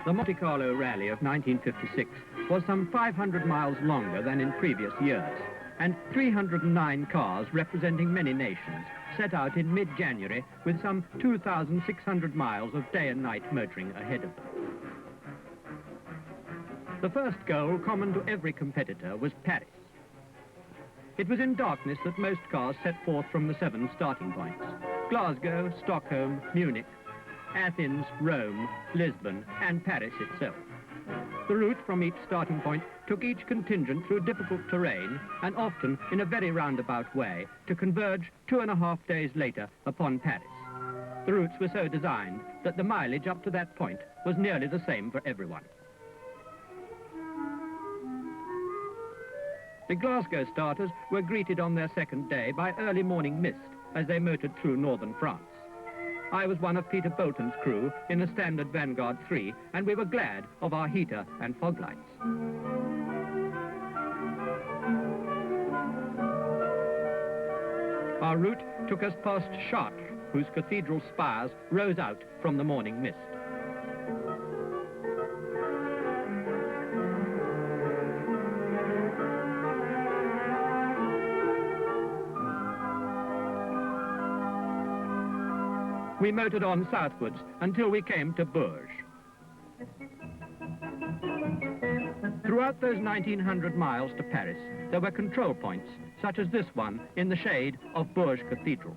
The Monte Carlo rally of 1956 was some 500 miles longer than in previous years, and 309 cars representing many nations set out in mid-January with some 2,600 miles of day and night motoring ahead of them. The first goal, common to every competitor, was Paris. It was in darkness that most cars set forth from the 7 starting points: Glasgow, Stockholm, Munich, Athens, Rome, Lisbon, and Paris itself. The route from each starting point took each contingent through difficult terrain and often in a very roundabout way to converge 2.5 days later upon Paris. The routes were so designed that the mileage up to that point was nearly the same for everyone. The Glasgow starters were greeted on their second day by early morning mist as they motored through northern France. I was one of Peter Bolton's crew in a standard Vanguard 3, and we were glad of our heater and fog lights. Our route took us past Chartres, whose cathedral spires rose out from the morning mist. We motored on southwards until we came to Bourges. Throughout those 1,900 miles to Paris, there were control points, such as this one in the shade of Bourges Cathedral.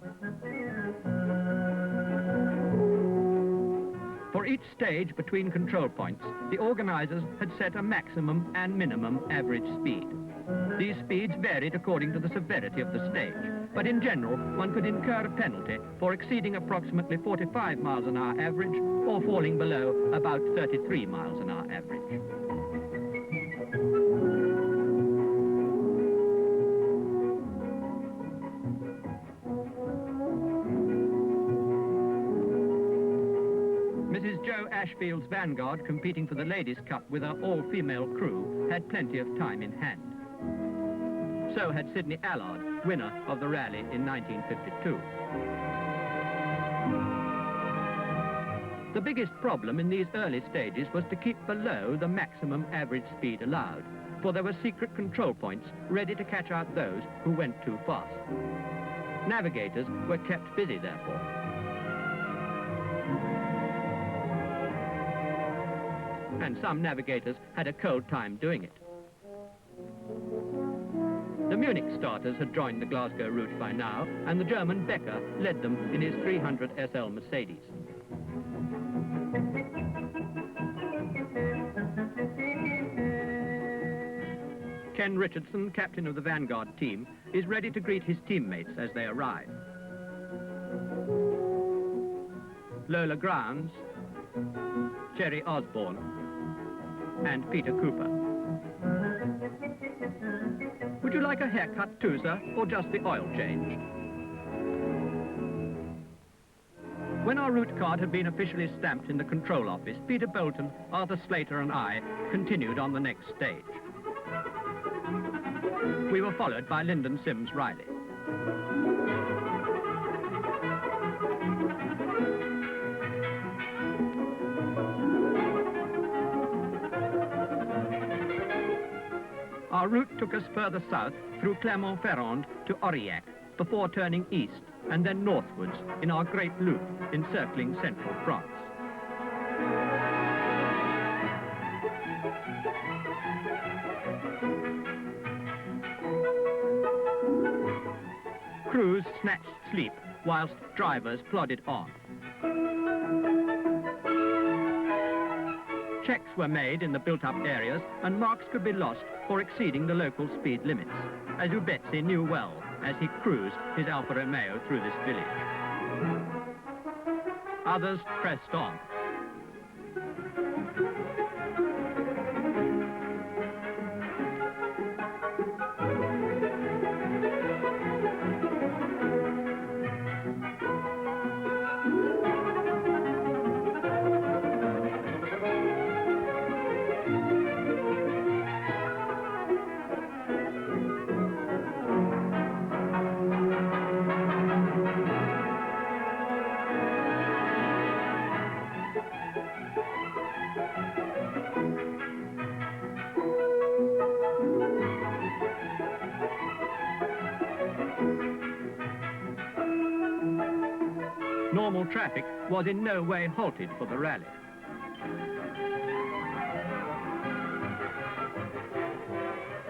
For each stage between control points, the organizers had set a maximum and minimum average speed. These speeds varied according to the severity of the stage, but in general, one could incur a penalty for exceeding approximately 45 miles an hour average or falling below about 33 miles an hour average. Mrs. Joe Ashfield's Vanguard, competing for the Ladies' Cup with her all-female crew, had plenty of time in hand. So had Sidney Allard, winner of the rally in 1952. The biggest problem in these early stages was to keep below the maximum average speed allowed, for there were secret control points ready to catch out those who went too fast. Navigators were kept busy, therefore. And some navigators had a cold time doing it. The Munich starters had joined the Glasgow route by now, and the German Becker led them in his 300 SL Mercedes. Ken Richardson, captain of the Vanguard team, is ready to greet his teammates as they arrive. Lola Grounds, Cherry Osborne, and Peter Cooper. Would you like a haircut too, sir, or just the oil change? When our route card had been officially stamped in the control office, Peter Bolton, Arthur Slater and I continued on the next stage. We were followed by Lyndon Sims Riley. Our route took us further south through Clermont-Ferrand to Aurillac, before turning east and then northwards in our great loop encircling central France. Crews snatched sleep whilst drivers plodded on. Checks were made in the built-up areas, and marks could be lost for exceeding the local speed limits, as Ubetzi knew well as he cruised his Alfa Romeo through this village. Others pressed on. normal traffic was in no way halted for the rally.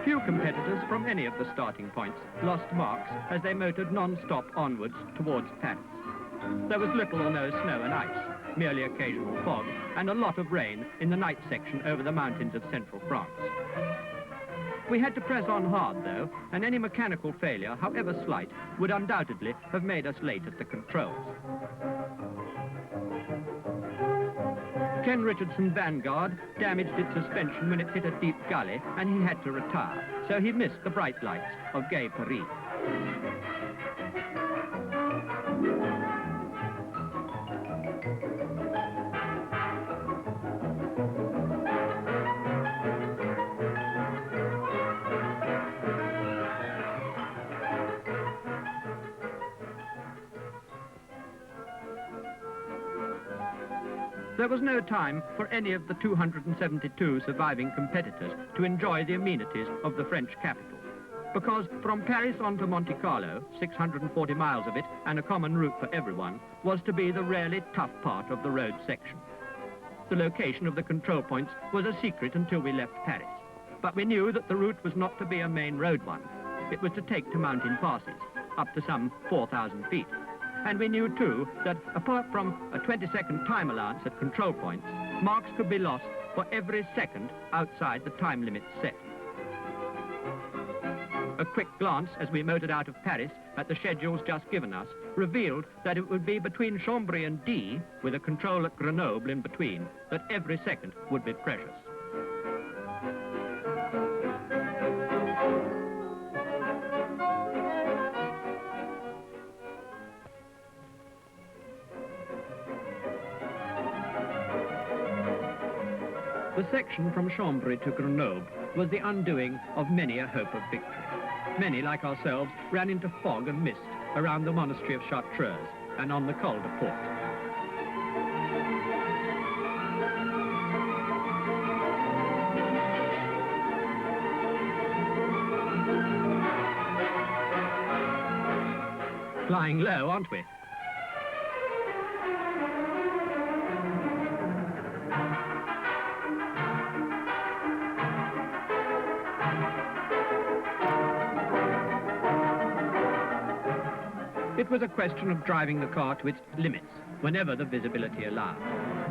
Few competitors from any of the starting points lost marks as they motored non-stop onwards towards Paris. There was little or no snow and ice, merely occasional fog, and a lot of rain in the night section over the mountains of central France. We had to press on hard, though, and any mechanical failure, however slight, would undoubtedly have made us late at the controls. Ken Richardson's Vanguard damaged its suspension when it hit a deep gully, and he had to retire, so he missed the bright lights of Gay Paris. There was no time for any of the 272 surviving competitors to enjoy the amenities of the French capital, because from Paris on to Monte Carlo, 640 miles of it, and a common route for everyone, was to be the really tough part of the road section. The location of the control points was a secret until we left Paris, but we knew that the route was not to be a main road one. It was to take to mountain passes, up to some 4,000 feet. And we knew, too, that apart from a 20-second time allowance at control points, marks could be lost for every second outside the time limit set. A quick glance as we motored out of Paris at the schedules just given us revealed that it would be between Chambry and D, with a control at Grenoble in between, that every second would be precious. The section from Chambry to Grenoble was the undoing of many a hope of victory. Many, like ourselves, ran into fog and mist around the monastery of Chartreuse and on the Col de Port. Flying low, aren't we? It was a question of driving the car to its limits whenever the visibility allowed.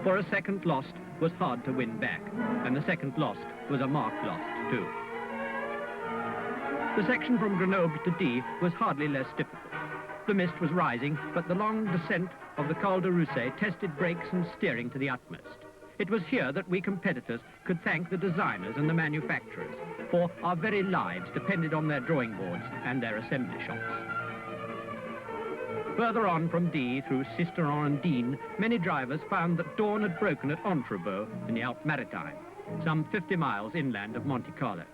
For a second lost was hard to win back, and the second lost was a mark lost too. The section from Grenoble to D was hardly less difficult. The mist was rising, but the long descent of the Col de Rousset tested brakes and steering to the utmost. It was here that we competitors could thank the designers and the manufacturers, for our very lives depended on their drawing boards and their assembly shops. Further on from D through Sisteron and Digne, many drivers found that dawn had broken at Entrevaux in the Alpes Maritime, some 50 miles inland of Monte Carlo.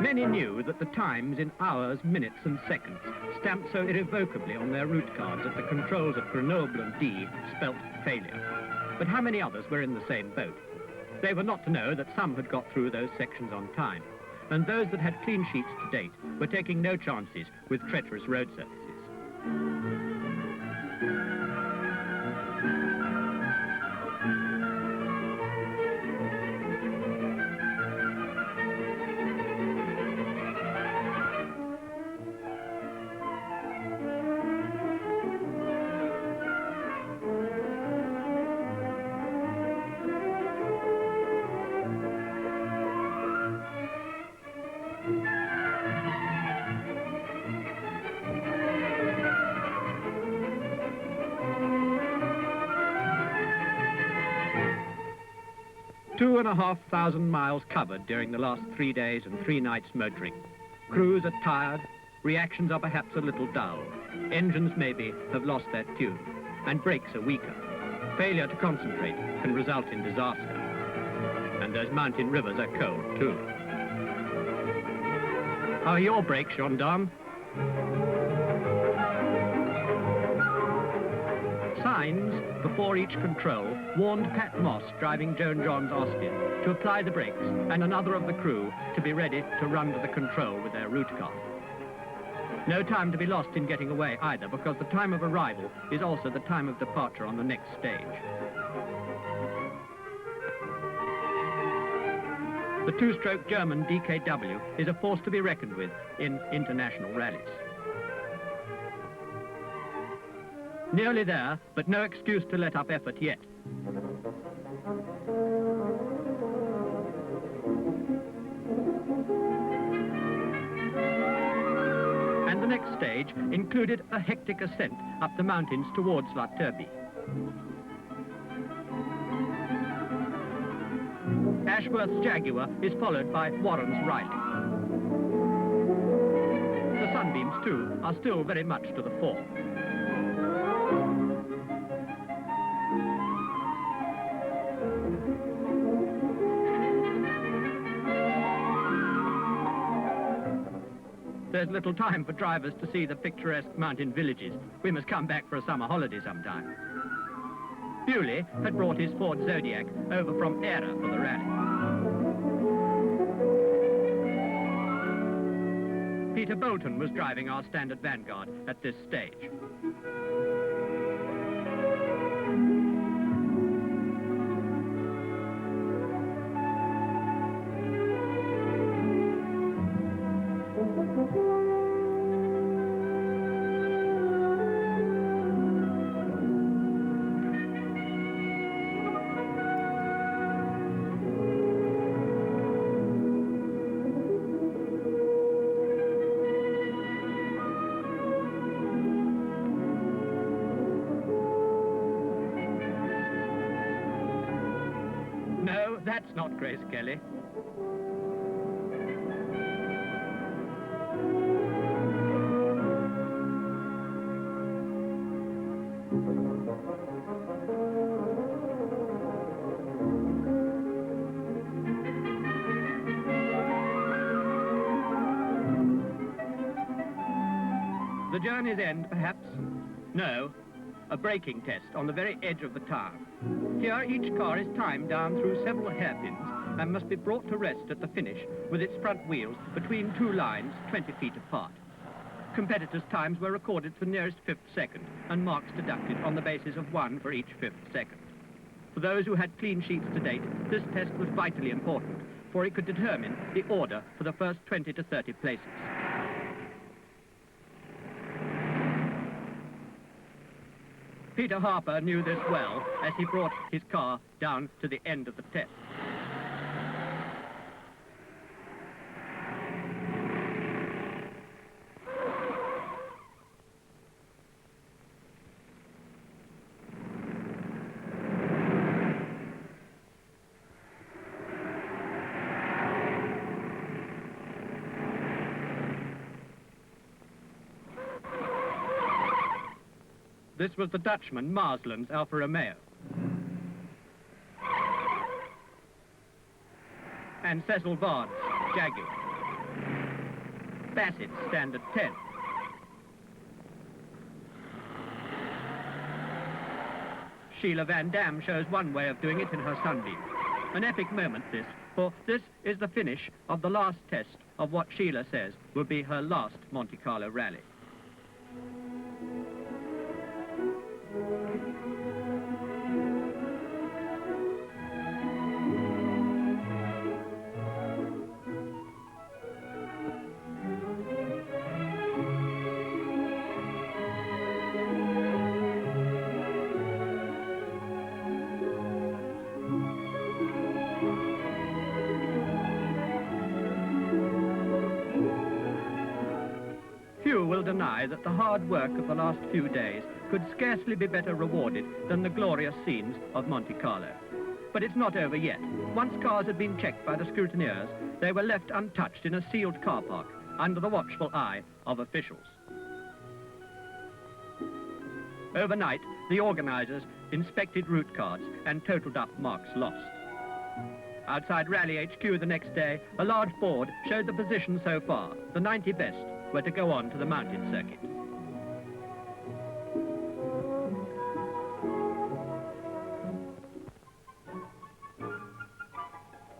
Many knew that the times in hours, minutes and seconds, stamped so irrevocably on their route cards at the controls of Grenoble and D, spelt failure. But how many others were in the same boat? They were not to know that some had got through those sections on time, and those that had clean sheets to date were taking no chances with treacherous road surfaces. 2,500 miles covered during the last 3 days and 3 nights motoring. Crews are tired, reactions are perhaps a little dull. Engines maybe have lost their tune, and brakes are weaker. Failure to concentrate can result in disaster. And those mountain rivers are cold too. How are your brakes, gendarme? Signs before each control warned Pat Moss, driving Joan John's Austin, to apply the brakes and another of the crew to be ready to run to the control with their route car. No time to be lost in getting away either, because the time of arrival is also the time of departure on the next stage. The two-stroke German DKW is a force to be reckoned with in international rallies. Nearly there, but no excuse to let up effort yet. And the next stage included a hectic ascent up the mountains towards La Turbie. Ashworth's Jaguar is followed by Warren's Riley. The sunbeams, too, are still very much to the fore. There's little time for drivers to see the picturesque mountain villages. We must come back for a summer holiday sometime. Bewley had brought his Ford Zodiac over from Era for the rally. Peter Bolton was driving our standard Vanguard at this stage. No, that's not Grace Kelly. The journey's end, perhaps? No. A braking test on the very edge of the town. Here, each car is timed down through several hairpins and must be brought to rest at the finish with its front wheels between two lines 20 feet apart. Competitors' times were recorded for nearest fifth second and marks deducted on the basis of 1 for each fifth second. For those who had clean sheets to date, this test was vitally important, for it could determine the order for the first 20 to 30 places. Peter Harper knew this well as he brought his car down to the end of the test. This was the Dutchman Marsland's Alfa Romeo. And Cecil Bard's Jaguar. Bassett's Standard 10. Sheila Van Dam shows one way of doing it in her Sunbeam. An epic moment this, for this is the finish of the last test of what Sheila says will be her last Monte Carlo rally. Few will deny that the hard work of the last few days could scarcely be better rewarded than the glorious scenes of Monte Carlo. But it's not over yet. Once cars had been checked by the scrutineers, they were left untouched in a sealed car park under the watchful eye of officials. Overnight, the organisers inspected route cards and totalled up marks lost. Outside Rally HQ the next day, a large board showed the position so far. The 90 best were to go on to the mountain circuit.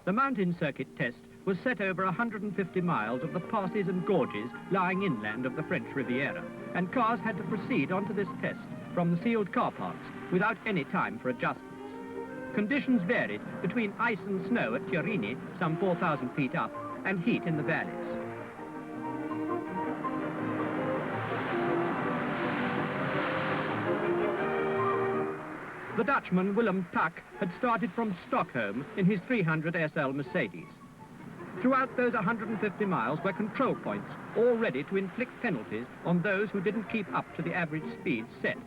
The mountain circuit test was set over 150 miles of the passes and gorges lying inland of the French Riviera, and cars had to proceed onto this test from the sealed car parks without any time for adjustments. Conditions varied between ice and snow at Chiarini, some 4,000 feet up, and heat in the valleys. The Dutchman Willem Tuck had started from Stockholm in his 300 SL Mercedes. Throughout those 150 miles were control points, all ready to inflict penalties on those who didn't keep up to the average speeds set.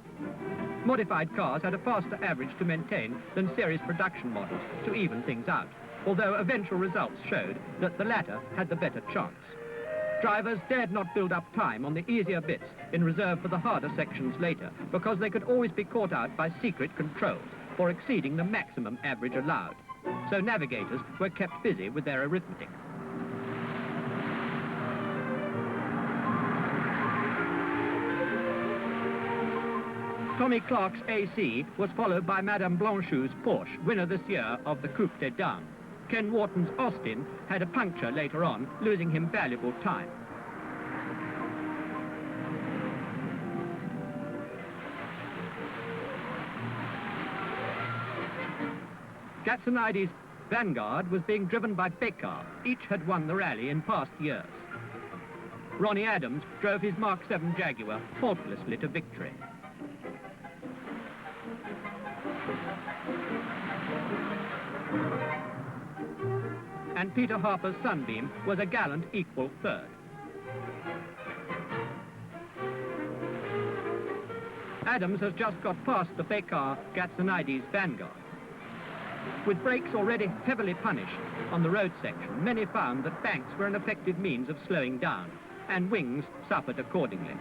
Modified cars had a faster average to maintain than series production models to even things out, although eventual results showed that the latter had the better chance. Drivers dared not build up time on the easier bits in reserve for the harder sections later, because they could always be caught out by secret controls for exceeding the maximum average allowed. So navigators were kept busy with their arithmetic. Tommy Clark's AC was followed by Madame Blanchot's Porsche, winner this year of the Coupe des Dames. Ken Wharton's Austin had a puncture later on, losing him valuable time. Gatsonides' Vanguard was being driven by Bekar. Each had won the rally in past years. Ronnie Adams drove his Mark 7 Jaguar faultlessly to victory. And Peter Harper's Sunbeam was a gallant equal third. Adams has just got past the Bekar Gatsonides Vanguard. With brakes already heavily punished on the road section, many found that banks were an effective means of slowing down, and wings suffered accordingly.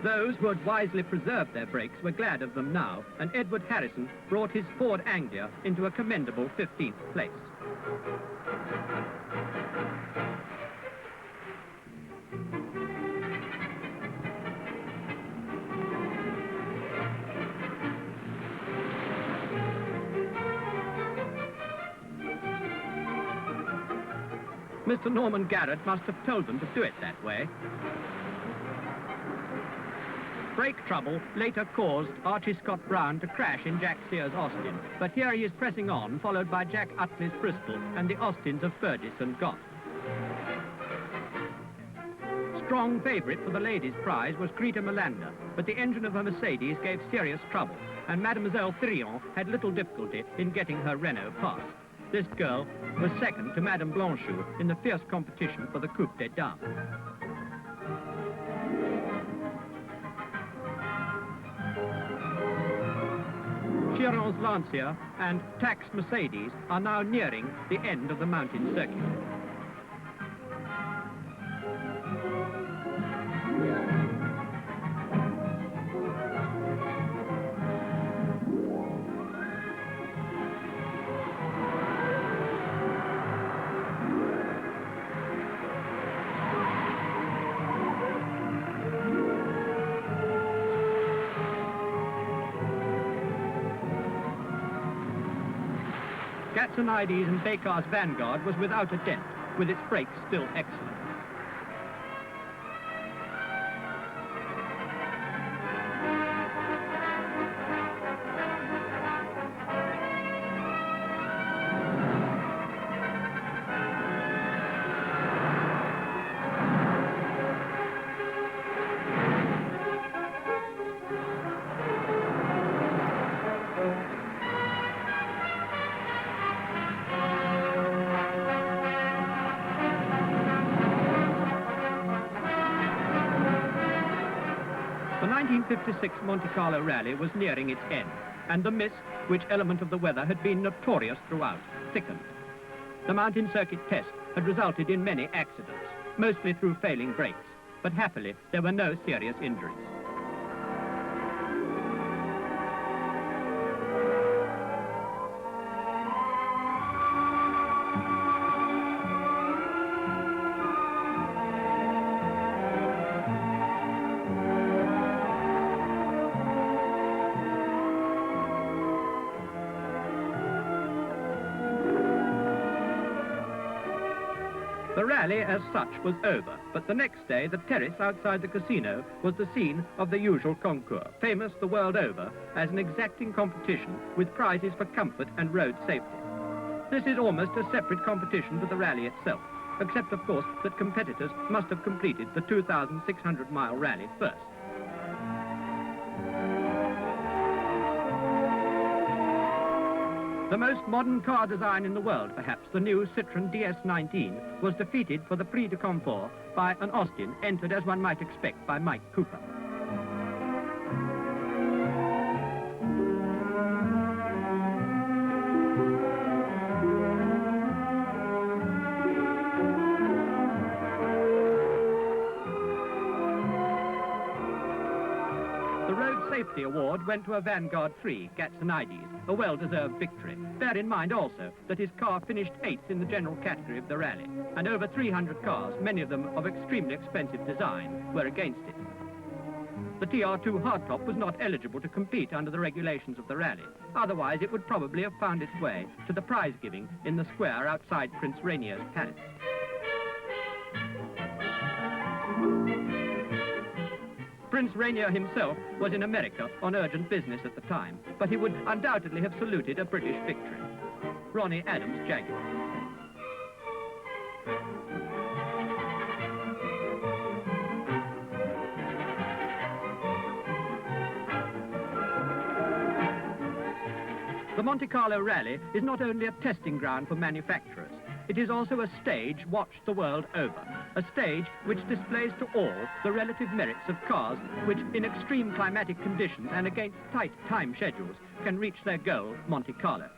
Those who had wisely preserved their brakes were glad of them now, and Edward Harrison brought his Ford Anglia into a commendable 15th place. Mr. Norman Garrett must have told them to do it that way. Brake trouble later caused Archie Scott Brown to crash in Jack Sears' Austin, but here he is pressing on, followed by Jack Utley's Bristol and the Austins of Burgess and Gott. Strong favourite for the ladies' prize was Greta Melander, but the engine of her Mercedes gave serious trouble, and Mademoiselle Thirion had little difficulty in getting her Renault past. This girl was second to Madame Blanchot in the fierce competition for the Coupe des Dames. Chiron's Lancia and Tax's Mercedes are now nearing the end of the mountain circuit. Gatsonides and Bekar's Vanguard was without a dent, with its brakes still excellent. The 1956 Monte Carlo rally was nearing its end, and the mist, which element of the weather had been notorious throughout, thickened. The mountain circuit test had resulted in many accidents, mostly through failing brakes, but happily there were no serious injuries. The rally as such was over, but the next day the terrace outside the casino was the scene of the usual concours, famous the world over as an exacting competition with prizes for comfort and road safety. This is almost a separate competition to the rally itself, except of course that competitors must have completed the 2,600-mile rally first. The most modern car design in the world, perhaps, the new Citroën DS19, was defeated for the Prix de Confort by an Austin entered, as one might expect, by Mike Cooper. Safety award went to a Vanguard 3, Gatsonides, a well-deserved victory. Bear in mind also that his car finished 8th in the general category of the rally, and over 300 cars, many of them of extremely expensive design, were against it. The TR2 hardtop was not eligible to compete under the regulations of the rally. Otherwise, it would probably have found its way to the prize giving in the square outside Prince Rainier's palace. Prince Rainier himself was in America on urgent business at the time, but he would undoubtedly have saluted a British victory. Ronnie Adams, Jaguar. The Monte Carlo Rally is not only a testing ground for manufacturers, it is also a stage watched the world over, a stage which displays to all the relative merits of cars which, in extreme climatic conditions and against tight time schedules, can reach their goal, Monte Carlo.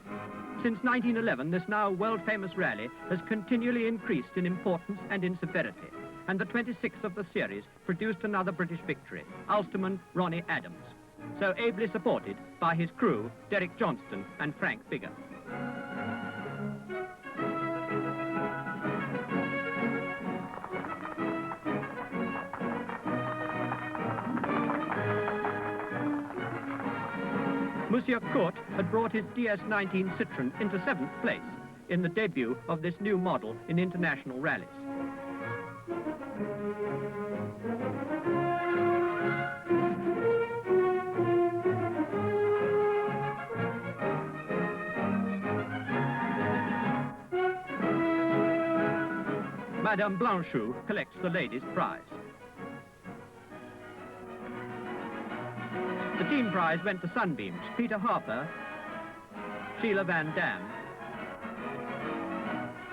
Since 1911, this now world-famous rally has continually increased in importance and in severity, and the 26th of the series produced another British victory, Ulsterman Ronnie Adams, so ably supported by his crew, Derek Johnston and Frank Bigger. Monsieur Court had brought his DS19 Citroën into 7th place in the debut of this new model in international rallies. Madame Blanchot collects the ladies' prize. The team prize went to Sunbeams, Peter Harper, Sheila Van Dam,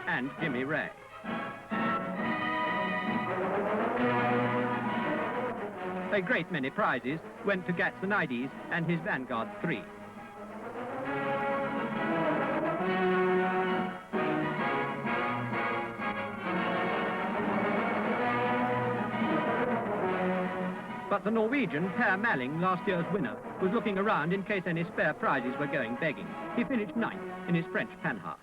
and Jimmy Ray. A great many prizes went to Gatsonides and his Vanguard 3. But the Norwegian Per Malling, last year's winner, was looking around in case any spare prizes were going begging. He finished 9th in his French Panhard.